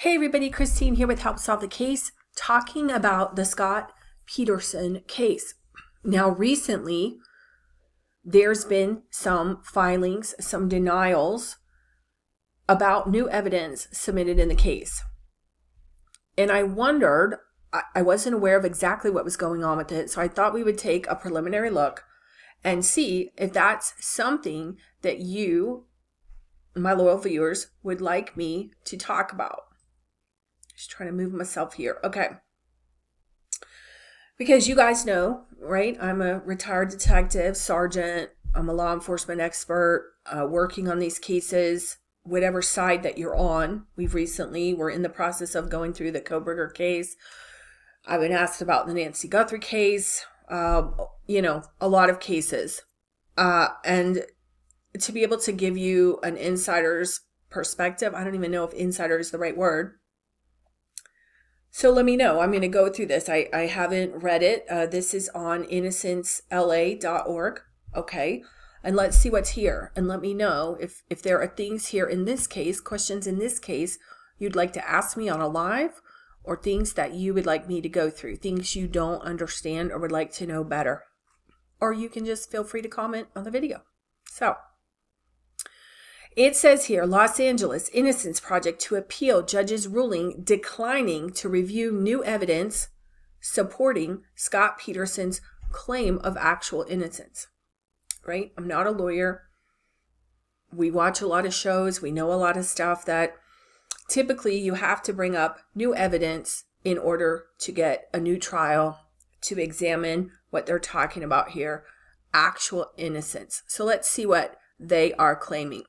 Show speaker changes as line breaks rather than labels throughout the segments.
Hey everybody, Christine here with Help Solve the Case, talking about the Scott Peterson case. Now recently, there's been some filings, some denials about new evidence submitted in the case. And I wondered, I wasn't aware of exactly what was going on with it, so I thought we would take a preliminary look and see if that's something that you, my loyal viewers, would like me to talk about. Just trying to move myself here. Okay. Because you guys know, right? I'm a retired detective, sergeant. I'm a law enforcement expert working on these cases, whatever side that you're on. We're in the process of going through the Koberger case. I've been asked about the Nancy Guthrie case, a lot of cases. And to be able to give you an insider's perspective, I don't even know if insider is the right word. So let me know. I'm going to go through this. I haven't read it. This is on innocencela.org. Okay. And let's see what's here. And let me know if there are things here in this case, questions in this case, you'd like to ask me on a live, or things that you would like me to go through, things you don't understand or would like to know better. Or you can just feel free to comment on the video. So it says here, Los Angeles Innocence Project to appeal judge's ruling declining to review new evidence supporting Scott Peterson's claim of actual innocence. Right? I'm not a lawyer. We watch a lot of shows. We know a lot of stuff that typically you have to bring up new evidence in order to get a new trial, to examine what they're talking about here, actual innocence. So let's see what they are claiming.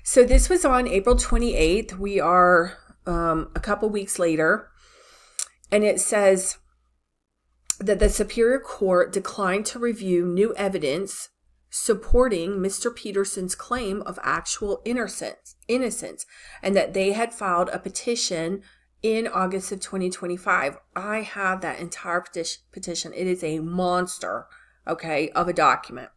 So this was on April 28th. We are a couple weeks later, and it says that the Superior Court declined to review new evidence supporting Mr. Peterson's claim of actual innocence, and that they had filed a petition in August of 2025. I have that entire petition. It is a monster, okay, of a document.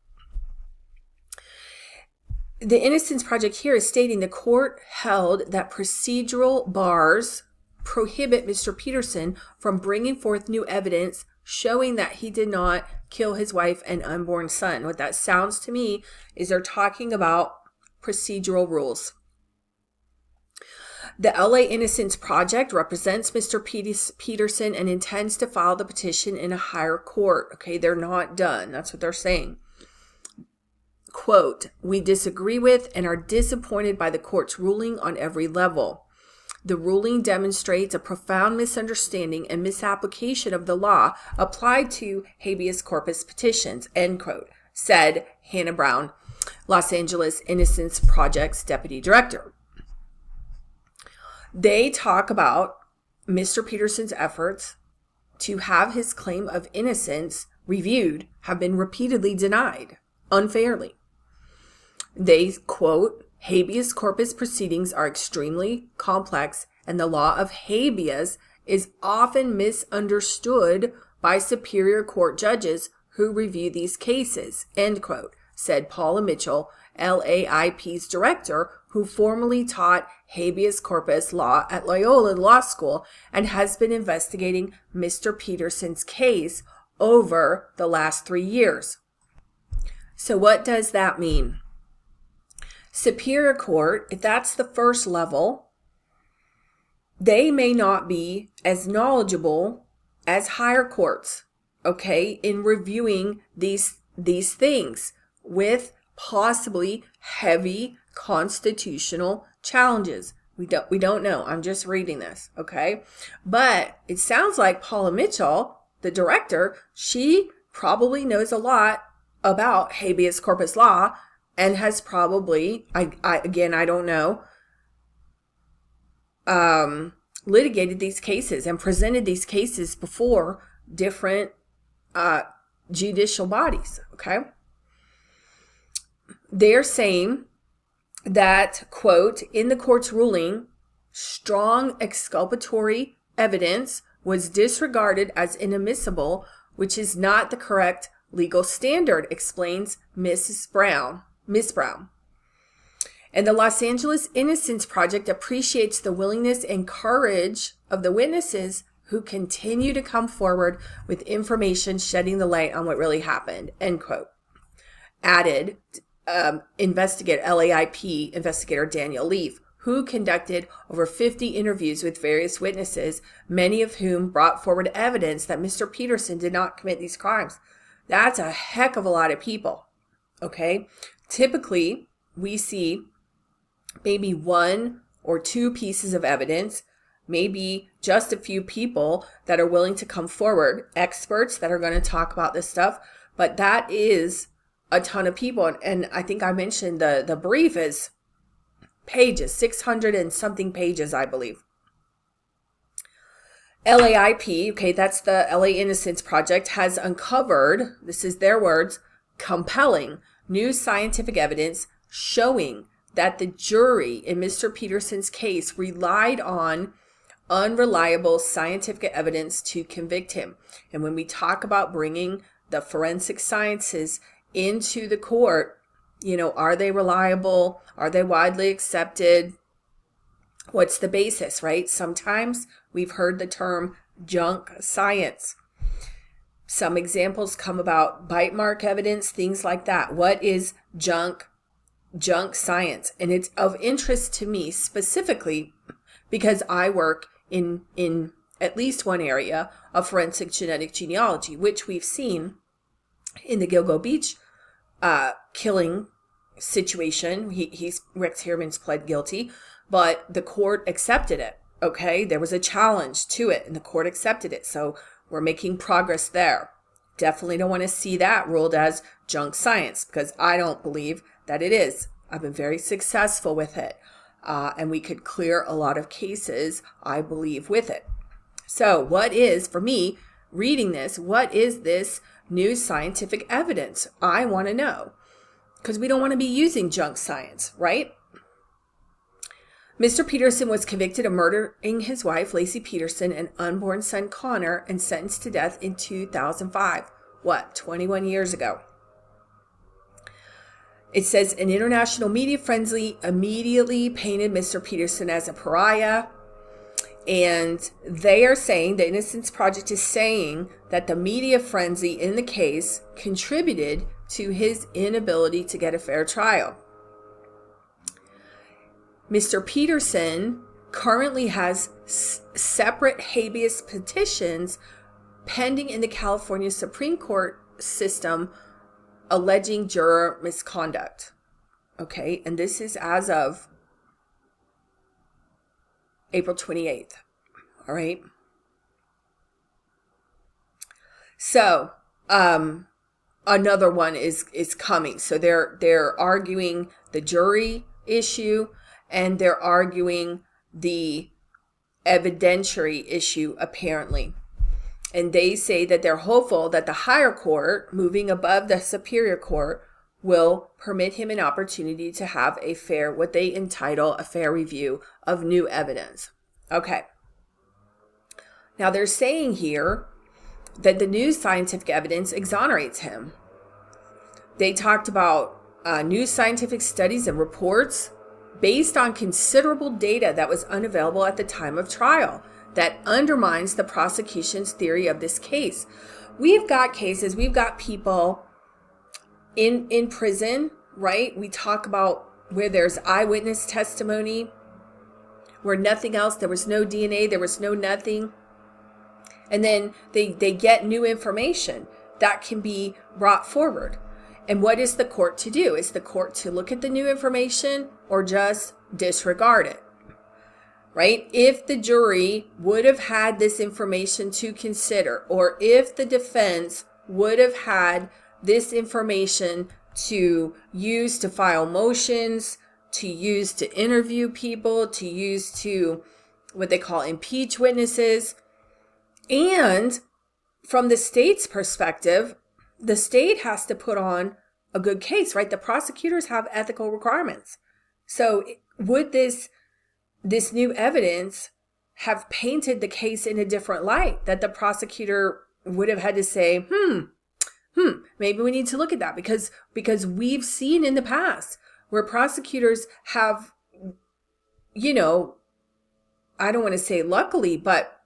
The Innocence Project here is stating the court held that procedural bars prohibit Mr. Peterson from bringing forth new evidence showing that he did not kill his wife and unborn son. What that sounds to me is they're talking about procedural rules. The LA Innocence Project represents Mr. Peterson and intends to file the petition in a higher court. Okay, they're not done. That's what they're saying. Quote, we disagree with and are disappointed by the court's ruling on every level. The ruling demonstrates a profound misunderstanding and misapplication of the law applied to habeas corpus petitions, end quote, said Hannah Brown, Los Angeles Innocence Project's deputy director. They talk about Mr. Peterson's efforts to have his claim of innocence reviewed have been repeatedly denied unfairly. They quote, habeas corpus proceedings are extremely complex and the law of habeas is often misunderstood by Superior Court judges who review these cases, end quote, said Paula Mitchell, LAIP's director, who formerly taught habeas corpus law at Loyola Law School and has been investigating Mr. Peterson's case over the last 3 years. So what does that mean? Superior Court, if that's the first level, they may not be as knowledgeable as higher courts, okay, in reviewing these things with possibly heavy constitutional challenges. We don't know. I'm just reading this, okay? But it sounds like Paula Mitchell, the director, she probably knows a lot about habeas corpus law and has probably, I don't know, litigated these cases and presented these cases before different judicial bodies, okay? They're saying that, quote, in the court's ruling, strong exculpatory evidence was disregarded as inadmissible, which is not the correct legal standard, explains Miss Brown. And the Los Angeles Innocence Project appreciates the willingness and courage of the witnesses who continue to come forward with information shedding the light on what really happened, end quote. Added, LAIP investigator Daniel Leaf, who conducted over 50 interviews with various witnesses, many of whom brought forward evidence that Mr. Peterson did not commit these crimes. That's a heck of a lot of people, okay? Typically, we see maybe one or two pieces of evidence, maybe just a few people that are willing to come forward, experts that are going to talk about this stuff, but that is a ton of people. And I think I mentioned the brief is pages, 600 and something pages, I believe. LAIP, okay, that's the LA Innocence Project, has uncovered, this is their words, compelling new scientific evidence showing that the jury in Mr. Peterson's case relied on unreliable scientific evidence to convict him. And when we talk about bringing the forensic sciences into the court, are they reliable? Are they widely accepted? What's the basis, right? Sometimes we've heard the term junk science. Some examples come about bite mark evidence, things like that. What is junk science? And it's of interest to me specifically because I work in at least one area of forensic genetic genealogy, which we've seen in the Gilgo Beach killing situation. Rex Heuermann's pled guilty, but the court accepted it. Okay, there was a challenge to it and the court accepted it. So we're making progress there. Definitely don't want to see that ruled as junk science because I don't believe that it is. I've been very successful with it. And we could clear a lot of cases, I believe, with it. So what is, for me, reading this, what is this new scientific evidence? I want to know. Because we don't want to be using junk science, right? Mr. Peterson was convicted of murdering his wife, Lacey Peterson, and unborn son, Connor, and sentenced to death in 2005. 21 years ago. It says an international media frenzy immediately painted Mr. Peterson as a pariah. And they are saying, the Innocence Project is saying that the media frenzy in the case contributed to his inability to get a fair trial. Mr. Peterson currently has separate habeas petitions pending in the California Supreme Court system alleging juror misconduct. Okay, and this is as of April 28th. All right. So, another one is coming. So they're arguing the jury issue and they're arguing the evidentiary issue, apparently. And they say that they're hopeful that the higher court, moving above the superior court, will permit him an opportunity to have a fair, what they entitle a fair review of new evidence. Okay. Now they're saying here that the new scientific evidence exonerates him. They talked about new scientific studies and reports based on considerable data that was unavailable at the time of trial that undermines the prosecution's theory of this case. We've got cases, we've got people in prison, right? We talk about where there's eyewitness testimony, where nothing else, there was no DNA, there was no nothing. And then they get new information that can be brought forward. And what is the court to do? Is the court to look at the new information or just disregard it? Right? If the jury would have had this information to consider, or if the defense would have had this information to use to file motions, to use to interview people, to use to what they call impeach witnesses. And from the state's perspective, the state has to put on a good case, right? The prosecutors have ethical requirements. So would this new evidence have painted the case in a different light, that the prosecutor would have had to say, maybe we need to look at that because we've seen in the past where prosecutors have, I don't want to say luckily, but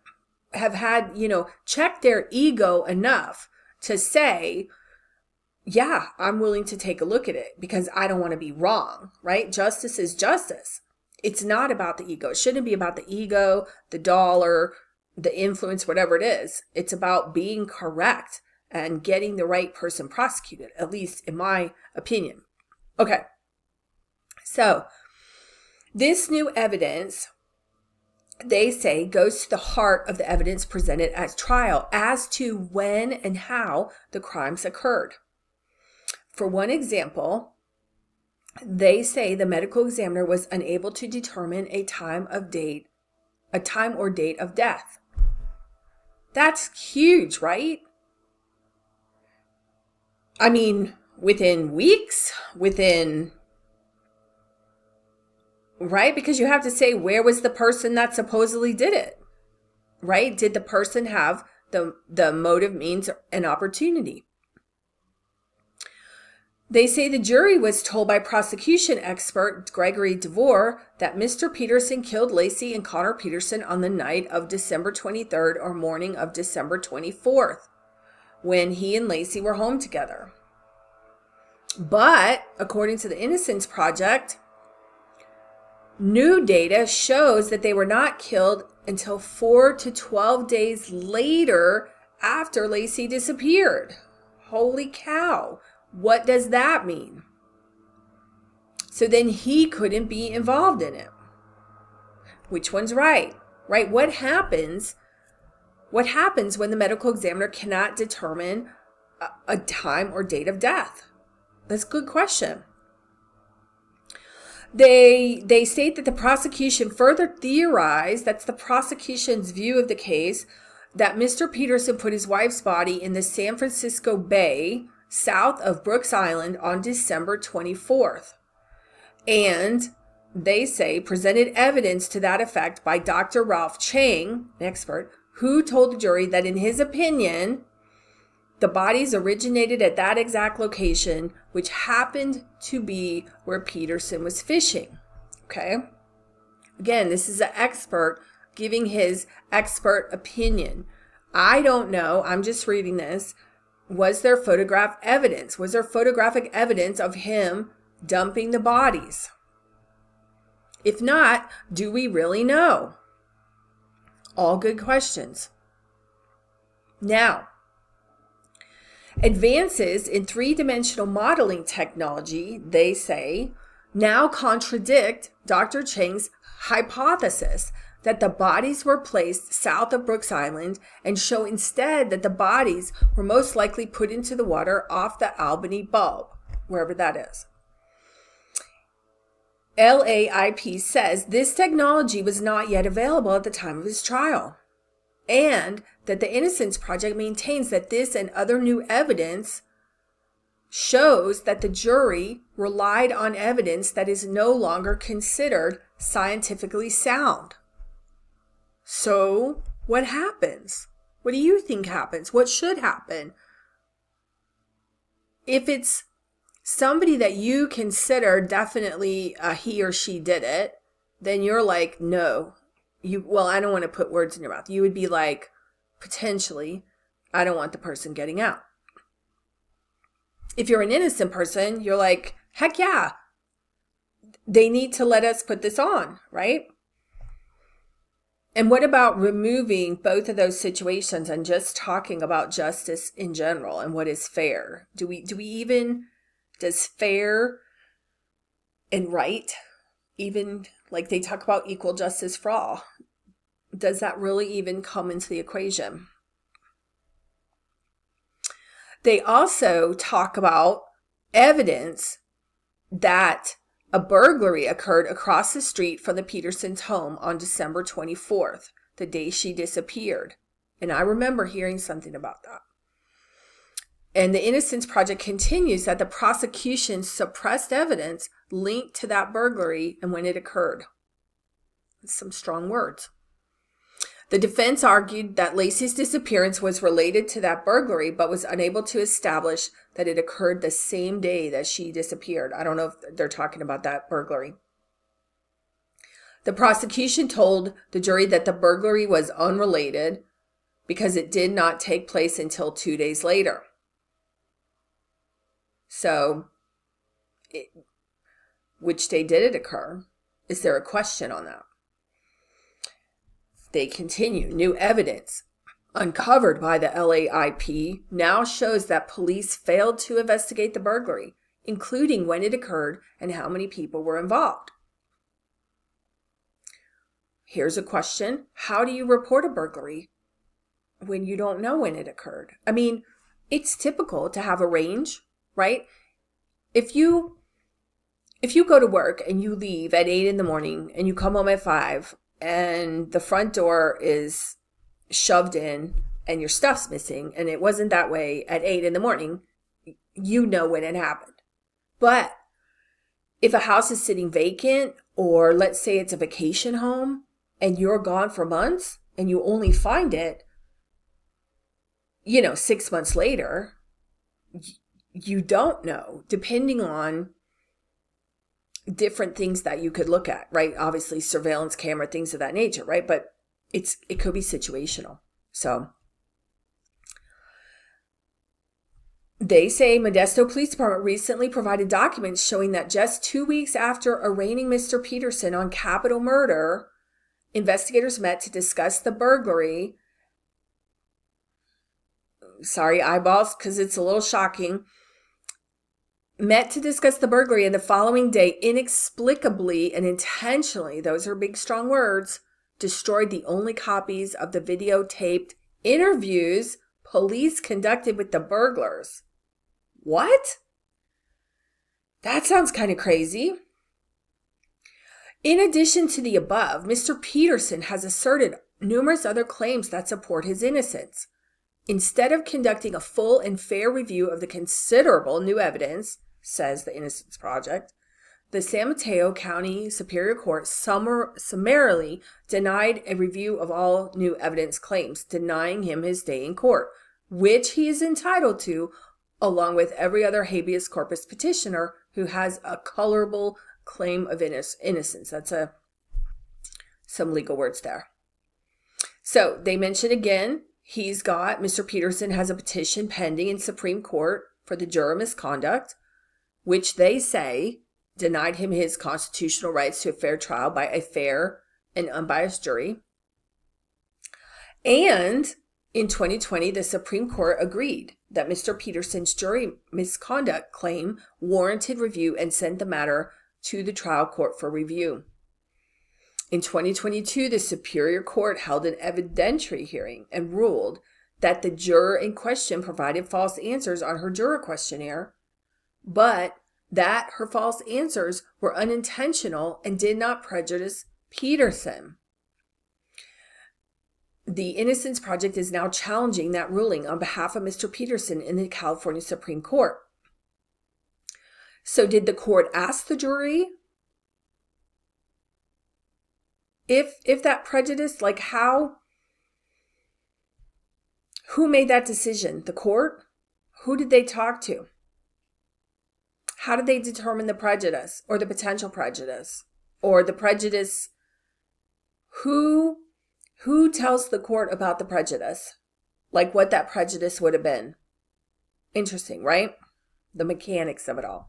have had, checked their ego enough to say, yeah, I'm willing to take a look at it because I don't want to be wrong, right? Justice is justice. It's not about the ego. It shouldn't be about the ego, the dollar, the influence, whatever it is. It's about being correct and getting the right person prosecuted, at least in my opinion. Okay. So this new evidence, they say, goes to the heart of the evidence presented at trial as to when and how the crimes occurred. For one example, they say the medical examiner was unable to determine a time or date of death. That's huge, right? I mean, within weeks, right? Because you have to say, where was the person that supposedly did it, right? Did the person have the motive, means, and opportunity? They say the jury was told by prosecution expert Gregory DeVore that Mr. Peterson killed Lacey and Connor Peterson on the night of December 23rd or morning of December 24th, when he and Lacey were home together. But according to the Innocence Project, new data shows that they were not killed until 4 to 12 days later after Lacey disappeared. Holy cow. What does that mean? So then he couldn't be involved in it. Which one's right? Right? What happens when the medical examiner cannot determine a time or date of death? That's a good question. They state that the prosecution further theorized, that's the prosecution's view of the case, that Mr. Peterson put his wife's body in the San Francisco Bay, south of Brooks Island, on December 24th. And they say presented evidence to that effect by Dr. Ralph Chang, an expert, who told the jury that in his opinion, the bodies originated at that exact location, which happened to be where Peterson was fishing. Okay? Again, this is an expert giving his expert opinion. I don't know. I'm just reading this. Was there photographic evidence? Was there photographic evidence of him dumping the bodies? If not, do we really know? All good questions. Now, advances in three-dimensional modeling technology, they say, now contradict Dr. Chang's hypothesis that the bodies were placed south of Brooks Island and show instead that the bodies were most likely put into the water off the Albany Bulb, wherever that is. LAIP says this technology was not yet available at the time of his trial, and that the Innocence Project maintains that this and other new evidence shows that the jury relied on evidence that is no longer considered scientifically sound. So, what happens? What do you think happens? What should happen? If it's somebody that you consider definitely he or she did it, then you're like, no. I don't want to put words in your mouth. You would be like, potentially, I don't want the person getting out. If you're an innocent person, you're like, heck yeah, they need to let us put this on, right? And what about removing both of those situations and just talking about justice in general and what is fair? Does fair and right, even like they talk about equal justice for all, does that really even come into the equation? They also talk about evidence that a burglary occurred across the street from the Petersons' home on December 24th, the day she disappeared. And I remember hearing something about that. And the Innocence Project continues that the prosecution suppressed evidence linked to that burglary and when it occurred. Some strong words. The defense argued that Lacey's disappearance was related to that burglary, but was unable to establish that it occurred the same day that she disappeared. I don't know if they're talking about that burglary. The prosecution told the jury that the burglary was unrelated because it did not take place until 2 days later. So, which day did it occur? Is there a question on that? They continue. New evidence uncovered by the LAIP now shows that police failed to investigate the burglary, including when it occurred and how many people were involved. Here's a question. How do you report a burglary when you don't know when it occurred? I mean, it's typical to have a range, right? If you go to work and you leave at 8 in the morning and you come home at 5 and the front door is shoved in and your stuff's missing and it wasn't that way at 8 in the morning, you know when it happened. But if a house is sitting vacant, or let's say it's a vacation home and you're gone for months and you only find it, 6 months later, you don't know, depending on different things that you could look at, right? Obviously, surveillance camera, things of that nature, right? But it could be situational. So they say Modesto Police Department recently provided documents showing that just 2 weeks after arraigning Mr. Peterson on capital murder, investigators met to discuss the burglary. Sorry, eyeballs, because it's a little shocking. Met to discuss the burglary, and the following day, inexplicably and intentionally, those are big, strong words, destroyed the only copies of the videotaped interviews police conducted with the burglars. What? That sounds kind of crazy. In addition to the above, Mr. Peterson has asserted numerous other claims that support his innocence. Instead of conducting a full and fair review of the considerable new evidence, says the Innocence Project, the San Mateo County Superior Court summarily denied a review of all new evidence claims, denying him his day in court, which he is entitled to, along with every other habeas corpus petitioner who has a colorable claim of innocence. That's some legal words there. So they mention again, Mr. Peterson has a petition pending in Supreme Court for the juror misconduct, which they say denied him his constitutional rights to a fair trial by a fair and unbiased jury. And in 2020, the Supreme Court agreed that Mr. Peterson's jury misconduct claim warranted review and sent the matter to the trial court for review. In 2022, the Superior Court held an evidentiary hearing and ruled that the juror in question provided false answers on her juror questionnaire, but that her false answers were unintentional and did not prejudice Peterson. The Innocence Project is now challenging that ruling on behalf of Mr. Peterson in the California Supreme Court. So did the court ask the jury if that prejudice, like who made that decision? The court? Who did they talk to? How did they determine the prejudice or the potential prejudice or the prejudice? Who tells the court about the prejudice? Like what that prejudice would have been. Interesting, right? The mechanics of it all.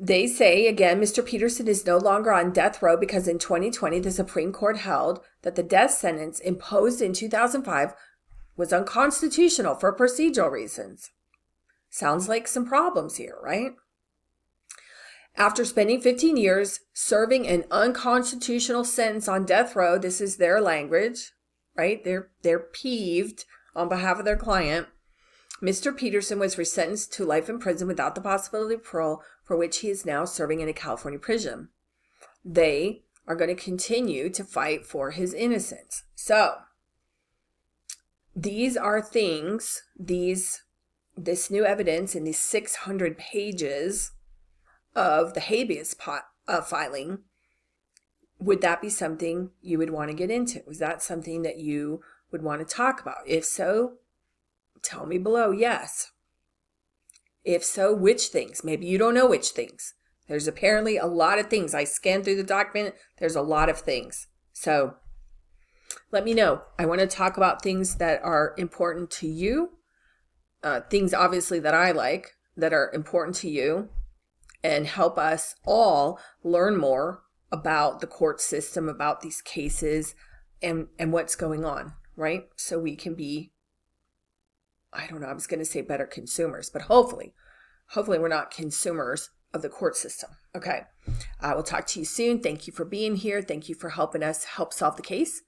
They say, again, Mr. Peterson is no longer on death row because in 2020, the Supreme Court held that the death sentence imposed in 2005 was unconstitutional for procedural reasons. Sounds like some problems here, right? After spending 15 years serving an unconstitutional sentence on death row, this is their language, right? They're peeved on behalf of their client. Mr. Peterson was resentenced to life in prison without the possibility of parole, for which he is now serving in a California prison. They are going to continue to fight for his innocence. So, these are things, this new evidence in these 600 pages of the habeas filing would that be something you would want to get into? Is that something that you would want to talk about? If so, tell me below yes. If so, which things? Maybe you don't know which things. There's apparently a lot of things. I scanned through the document. There's a lot of things. So let me know. I want to talk about things that are important to you, things obviously that I like that are important to you, and help us all learn more about the court system, about these cases, and what's going on, right? So we can be, I don't know, I was going to say better consumers, but hopefully we're not consumers of the court system. Okay. I will talk to you soon. Thank you for being here. Thank you for helping us help solve the case,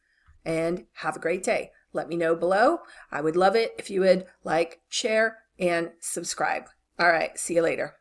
and have a great day. Let me know below. I would love it if you would like, share, and subscribe. All right. See you later.